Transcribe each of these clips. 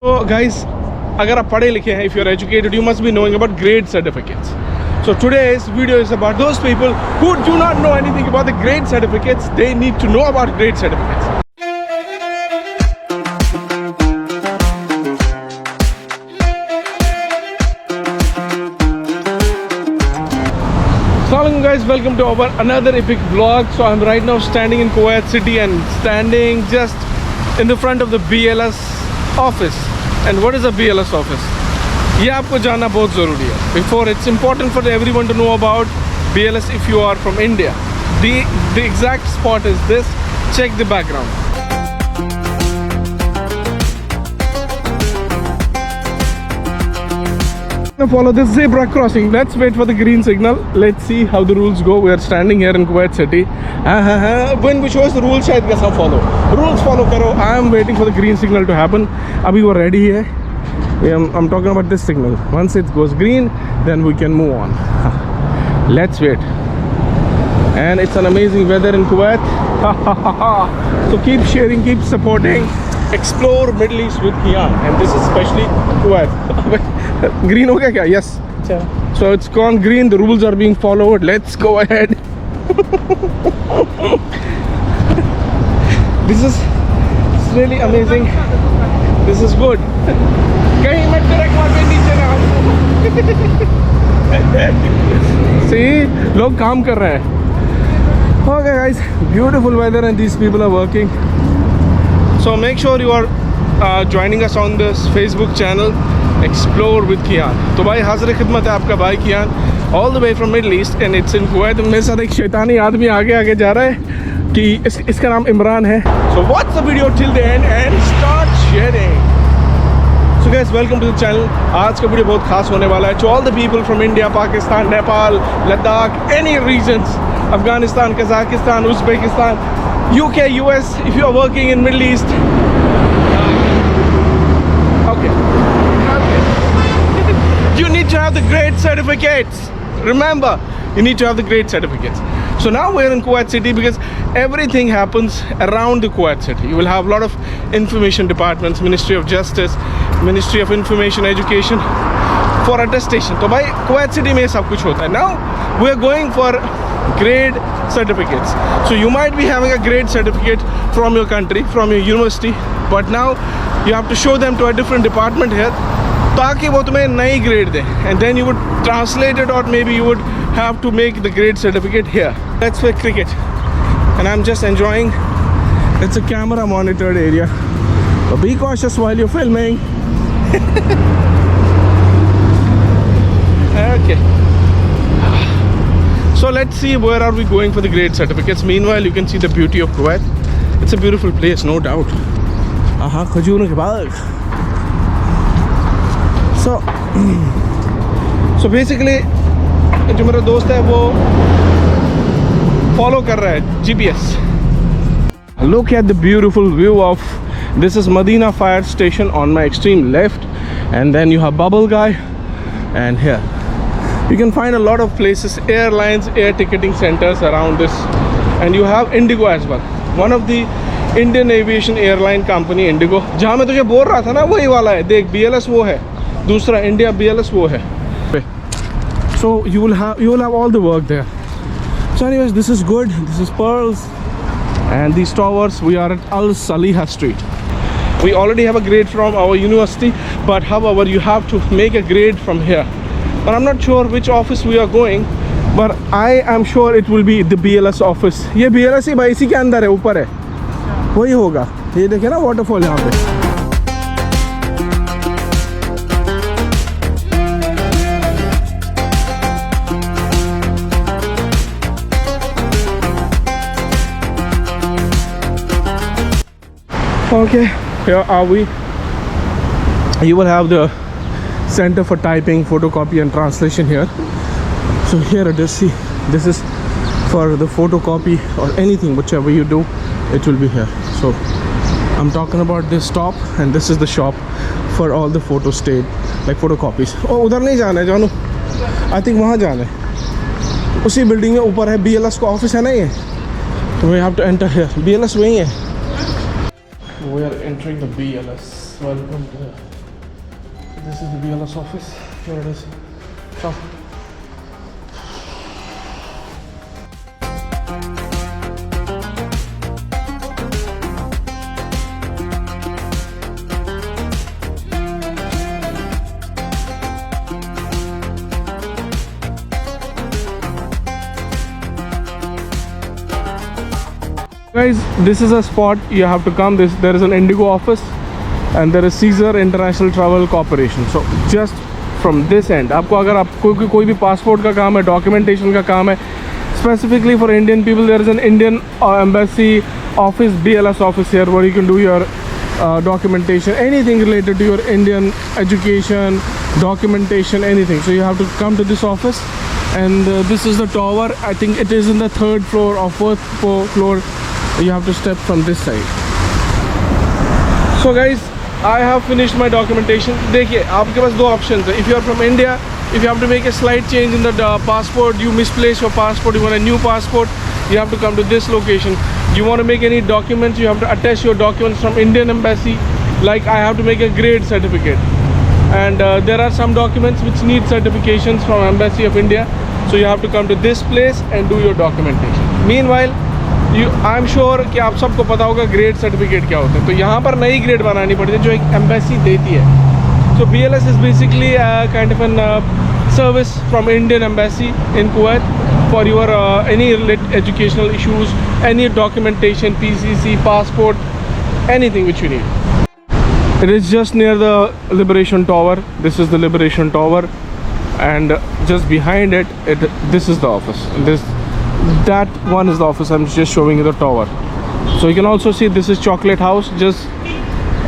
So guys, अगर आप पढ़े लिखे हैं, if you are educated, you must be knowing about grade certificates. So today's video is about those people who do not know anything about the grade certificates. They need to know about grade certificates. Assalamualaikum guys, welcome to our another epic vlog. So I'm right now standing in Kuwait City and standing just in the front of the BLS office. And what is a BLS office? ये आपको जानना बहुत ज़रूरी है. Before, it's important for everyone to know about BLS if you are from India. The exact spot is this. Check the background. Follow this zebra crossing. Let's wait for the green signal. Let's see how the rules go. We are standing here in Kuwait City. When we shows the rules, शायद कैसा follow. Rules follow करो. I am waiting for the green signal to happen. अभी वो ready है. I'm talking about this signal. Once it goes green, then we can move on. Let's wait. And it's an amazing weather in Kuwait. So keep sharing, keep supporting. Explore Middle East with Kian, and this is especially Kuwait. Green हो गया क्या? Yes. So it's gone green. The rules are being followed. Let's go ahead. This is really amazing. This is good. कहीं मैं truck वहाँ पे नीचे ना आऊँ. See, लोग काम कर रहे हैं. Okay guys, beautiful weather and these people are working. So make sure you are joining us on this Facebook channel, Explore with Kian. तो भाई हाज़िर खिदमत है आपका भाई कियान, all the way from Middle East and it's in Kuwait. मेरे साथ एक शैतानी आदमी आगे जा रहा है कि इसका नाम इमरान है. So watch the video till the end and start sharing. So guys, welcome to the channel. आज का वीडियो बहुत खास होने वाला है. To all the people from India, Pakistan, Nepal, Ladakh, any regions, Afghanistan, Kazakhstan, Uzbekistan, UK, US, if you are working in Middle East. Okay. You need to have the grade certificates. Remember, you need to have the grade certificates. So now we're in Kuwait City because everything happens around the Kuwait City. You will have a lot of information departments, Ministry of Justice, Ministry of Information Education for attestation. तो भाई Kuwait City में सब कुछ होता है. Now we're going for grade certificates. So you might be having a grade certificate from your country, from your university, but now you have to show them to a different department here ताकि वो तुम्हें नई grade they, and then you would translate it or maybe you would have to make the grade certificate here. Let's play cricket and I'm just enjoying. It's a camera monitored area, but be cautious while you're filming. Okay, so let's see where are we going for the grade certificates. Meanwhile, you can see the beauty of Kuwait. It's a beautiful place, no doubt. Aha, खजूरों के बाग. So basically जो मेरा दोस्त है वो follow कर रहा है GPS. Look at the beautiful view of this is Medina Fire Station on my extreme left, and then you have Bubble Guy, and here you can find a lot of places, airlines, air ticketing centers around this, and you have Indigo as well, one of the Indian aviation airline company Indigo. जहाँ मैं तुझे बोल रहा था ना वही वाला है. देख BLS वो है, दूसरा India BLS वो है. So you will have all the work there. So anyways, this is good. This is Pearls and these towers. We are at Al Saliha Street. We already have a grade from our university, but however you have to make a grade from here. But I'm not sure which office we are going, but I am sure it will be the BLS office. ये BLS ही भाई इसी के अंदर है, ऊपर है, वही होगा. ये देखे ना वाटरफॉल यहाँ पे. Okay, here are we. You will have the center for typing, photocopy and translation here. So here it is. See, this is for the photocopy or anything, whichever you do, it will be here. So I'm talking about this top, and this is the shop for all the photo state, like photocopies. Oh, उधर नहीं जाना है जानू. I think वहाँ जाना है. उसी building में ऊपर है BLS का ऑफिस है ना ये. So we have to enter here. BLS वहीं है. We are entering the BLS. welcome to this is the BLS office. Here it is. Come. Guys, this is a spot you have to come. There is an Indigo office and there is Caesar International Travel Corporation. So just from this end, आपको अगर आपको कोई भी passport का काम है, documentation का काम है, specifically for Indian people, there is an Indian embassy office, BLS office here, where you can do your documentation, anything related to your Indian education, documentation, anything. So you have to come to this office, and this is the tower. I think it is in the 3rd floor or 4th floor. You have to step from this side. So guys, I have finished my documentation. देखिए, आपके पास दो options है. If you are from India, if you have to make a slight change in the passport, you misplace your passport, you want a new passport, you have to come to this location. You want to make any documents, you have to attach your documents from Indian embassy. Like I have to make a grade certificate, and there are some documents which need certifications from Embassy of India. So you have to come to this place and do your documentation. Meanwhile, I am sure कि आप सबको पता होगा grade certificate क्या होता है. तो यहाँ पर नई ग्रेड बनानी पड़ती है जो एक एम्बेसी देती है. So BLS is basically kind of an service from Indian embassy in Kuwait for your any related educational issues, any documentation, PCC, passport, anything which you need. It is just near the Liberation Tower. This is the Liberation Tower, and just behind it, this is the office. That one is the office. I'm just showing you the tower. So you can also see this is Chocolate House, just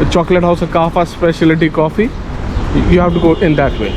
a Chocolate House, a Kafa specialty coffee. You have to go in that way.